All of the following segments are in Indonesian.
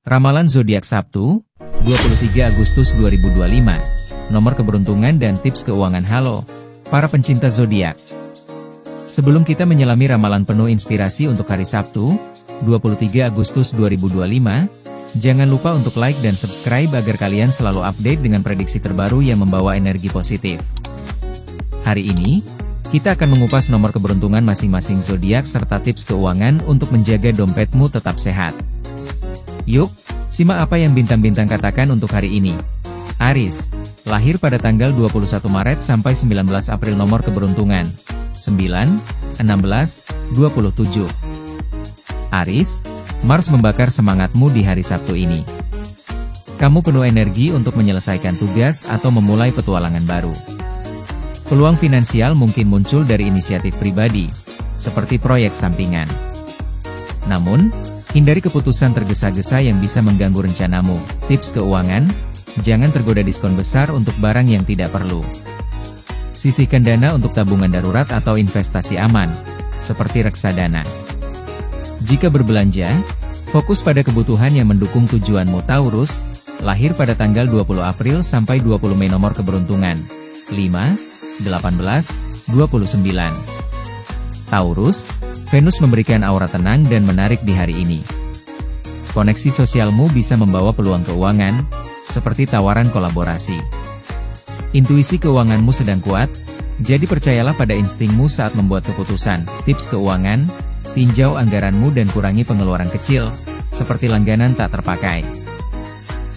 Ramalan zodiak Sabtu, 23 Agustus 2025. Nomor keberuntungan dan tips keuangan. Halo, para pencinta zodiak. Sebelum kita menyelami ramalan penuh inspirasi untuk hari Sabtu, 23 Agustus 2025, jangan lupa untuk like dan subscribe agar kalian selalu update dengan prediksi terbaru yang membawa energi positif. Hari ini, kita akan mengupas nomor keberuntungan masing-masing zodiak serta tips keuangan untuk menjaga dompetmu tetap sehat. Yuk, simak apa yang bintang-bintang katakan untuk hari ini. Aries, lahir pada tanggal 21 Maret sampai 19 April. Nomor keberuntungan 9, 16, 27. Aries, Mars membakar semangatmu di hari Sabtu ini. Kamu penuh energi untuk menyelesaikan tugas atau memulai petualangan baru. Peluang finansial mungkin muncul dari inisiatif pribadi, seperti proyek sampingan. Namun, hindari keputusan tergesa-gesa yang bisa mengganggu rencanamu. Tips keuangan, jangan tergoda diskon besar untuk barang yang tidak perlu. Sisihkan dana untuk tabungan darurat atau investasi aman, seperti reksadana. Jika berbelanja, fokus pada kebutuhan yang mendukung tujuanmu. Taurus, lahir pada tanggal 20 April sampai 20 Mei. Nomor keberuntungan 5, 18, 29. Taurus, Venus memberikan aura tenang dan menarik di hari ini. Koneksi sosialmu bisa membawa peluang keuangan, seperti tawaran kolaborasi. Intuisi keuanganmu sedang kuat, jadi percayalah pada instingmu saat membuat keputusan. Tips keuangan, tinjau anggaranmu dan kurangi pengeluaran kecil, seperti langganan tak terpakai.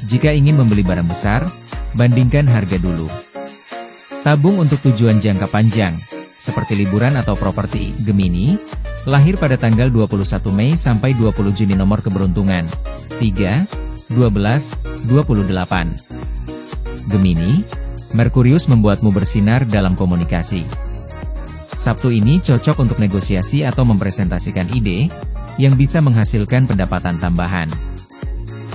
Jika ingin membeli barang besar, bandingkan harga dulu. Tabung untuk tujuan jangka panjang, seperti liburan atau properti. Gemini, lahir pada tanggal 21 Mei sampai 20 Juni. Nomor keberuntungan 3, 12, 28. Gemini, Merkurius membuatmu bersinar dalam komunikasi. Sabtu ini cocok untuk negosiasi atau mempresentasikan ide, yang bisa menghasilkan pendapatan tambahan.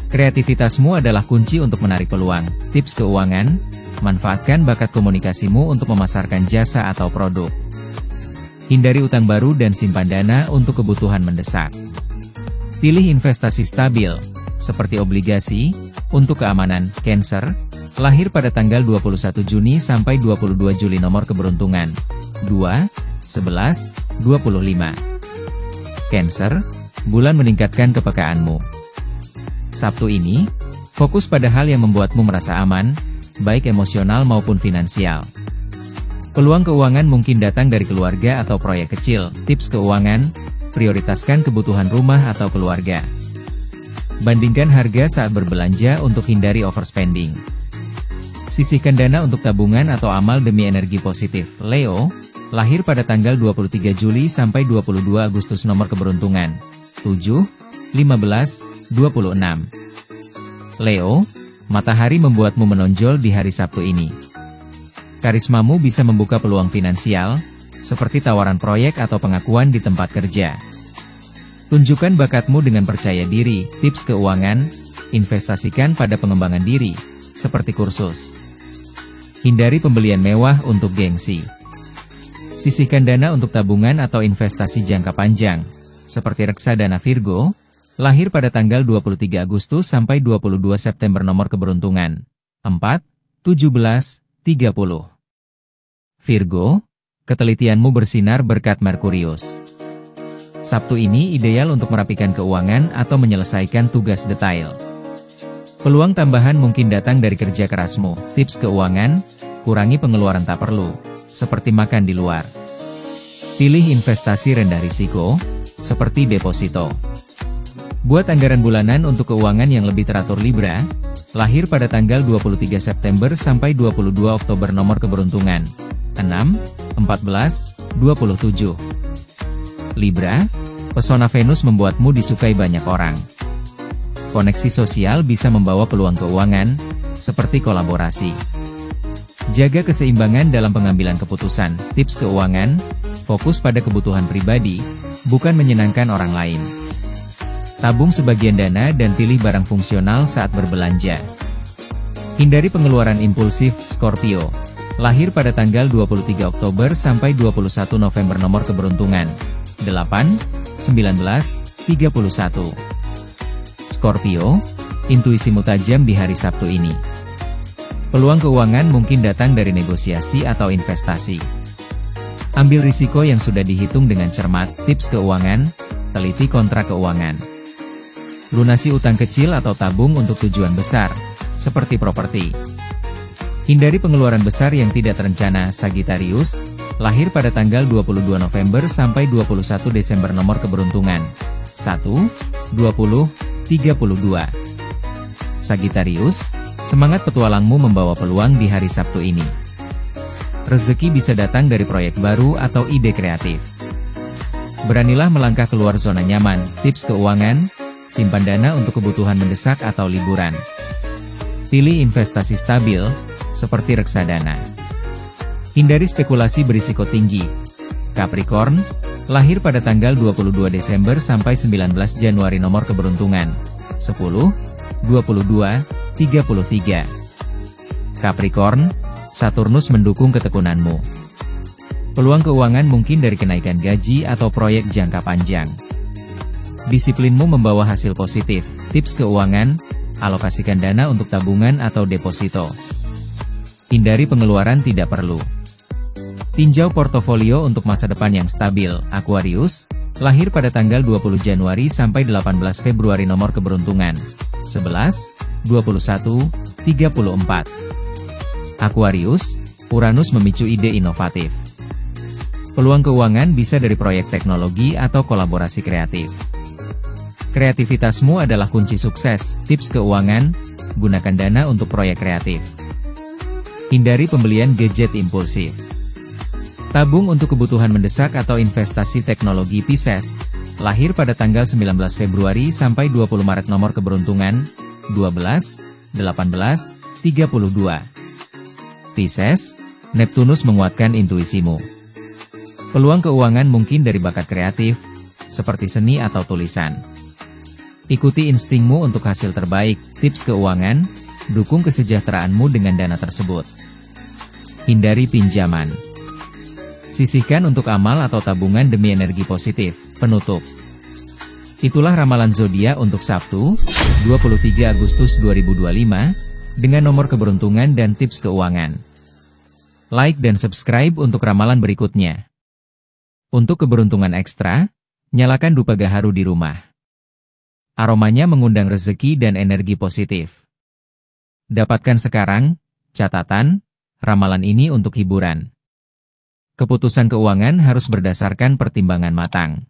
Kreativitasmu adalah kunci untuk menarik peluang. Tips keuangan, manfaatkan bakat komunikasimu untuk memasarkan jasa atau produk. Hindari utang baru dan simpan dana untuk kebutuhan mendesak. Pilih investasi stabil, seperti obligasi, untuk keamanan. Cancer, lahir pada tanggal 21 Juni sampai 22 Juli. Nomor keberuntungan 2, 11, 25. Cancer, bulan meningkatkan kepekaanmu. Sabtu ini, fokus pada hal yang membuatmu merasa aman, baik emosional maupun finansial. Peluang keuangan mungkin datang dari keluarga atau proyek kecil. Tips keuangan, prioritaskan kebutuhan rumah atau keluarga. Bandingkan harga saat berbelanja untuk hindari overspending. Sisihkan dana untuk tabungan atau amal demi energi positif. Leo, lahir pada tanggal 23 Juli sampai 22 Agustus. Nomor keberuntungan 7, 15, 26. Leo, matahari membuatmu menonjol di hari Sabtu ini. Karismamu bisa membuka peluang finansial, seperti tawaran proyek atau pengakuan di tempat kerja. Tunjukkan bakatmu dengan percaya diri. Tips keuangan, investasikan pada pengembangan diri, seperti kursus. Hindari pembelian mewah untuk gengsi. Sisihkan dana untuk tabungan atau investasi jangka panjang, seperti reksadana. Virgo, lahir pada tanggal 23 Agustus sampai 22 September. Nomor keberuntungan 4, 17, 30. Virgo, ketelitianmu bersinar berkat Merkurius. Sabtu ini ideal untuk merapikan keuangan atau menyelesaikan tugas detail. Peluang tambahan mungkin datang dari kerja kerasmu. Tips keuangan, kurangi pengeluaran tak perlu, seperti makan di luar. Pilih investasi rendah risiko, seperti deposito. Buat anggaran bulanan untuk keuangan yang lebih teratur. Libra, lahir pada tanggal 23 September sampai 22 Oktober. Nomor keberuntungan 6, 14, 27. Libra, pesona Venus membuatmu disukai banyak orang. Koneksi sosial bisa membawa peluang keuangan, seperti kolaborasi. Jaga keseimbangan dalam pengambilan keputusan. Tips keuangan, fokus pada kebutuhan pribadi, bukan menyenangkan orang lain. Tabung sebagian dana dan pilih barang fungsional saat berbelanja. Hindari pengeluaran impulsif. Scorpio, lahir pada tanggal 23 Oktober sampai 21 November. Nomor keberuntungan 8, 19, 31. Scorpio, Intuisimu tajam di hari Sabtu ini. Peluang keuangan mungkin datang dari negosiasi atau investasi. Ambil risiko yang sudah dihitung dengan cermat. Tips keuangan, teliti kontrak keuangan. Lunasi utang kecil atau tabung untuk tujuan besar, seperti properti. Hindari pengeluaran besar yang tidak terencana. Sagittarius, lahir pada tanggal 22 November sampai 21 Desember. Nomor keberuntungan 1, 20, 32. Sagittarius, semangat petualangmu membawa peluang di hari Sabtu ini. Rezeki bisa datang dari proyek baru atau ide kreatif. Beranilah melangkah keluar zona nyaman. Tips keuangan, simpan dana untuk kebutuhan mendesak atau liburan. Pilih investasi stabil, seperti reksadana. Hindari spekulasi berisiko tinggi. Capricorn, lahir pada tanggal 22 Desember sampai 19 Januari. Nomor keberuntungan 10, 22, 33. Capricorn, Saturnus mendukung ketekunanmu. Peluang keuangan mungkin dari kenaikan gaji atau proyek jangka panjang. Disiplinmu membawa hasil positif. Tips keuangan, alokasikan dana untuk tabungan atau deposito. Hindari pengeluaran tidak perlu. Tinjau portofolio untuk masa depan yang stabil. Aquarius, lahir pada tanggal 20 Januari sampai 18 Februari. Nomor keberuntungan 11, 21, 34. Aquarius, Uranus memicu ide inovatif. Peluang keuangan bisa dari proyek teknologi atau kolaborasi kreatif. Kreativitasmu adalah kunci sukses. Tips keuangan, gunakan dana untuk proyek kreatif. Hindari pembelian gadget impulsif. Tabung untuk kebutuhan mendesak atau investasi teknologi. Pisces, lahir pada tanggal 19 Februari sampai 20 Maret. Nomor keberuntungan 12, 18, 32. Pisces, Neptunus menguatkan intuisimu. Peluang keuangan mungkin dari bakat kreatif, seperti seni atau tulisan. Ikuti instingmu untuk hasil terbaik. Tips keuangan, dukung kesejahteraanmu dengan dana tersebut. Hindari pinjaman. Sisihkan untuk amal atau tabungan demi energi positif. Penutup. Itulah ramalan zodiak untuk Sabtu, 23 Agustus 2025, dengan nomor keberuntungan dan tips keuangan. Like dan subscribe untuk ramalan berikutnya. Untuk keberuntungan ekstra, nyalakan dupa gaharu di rumah. Aromanya mengundang rezeki dan energi positif. Dapatkan sekarang. Catatan, ramalan ini untuk hiburan. Keputusan keuangan harus berdasarkan pertimbangan matang.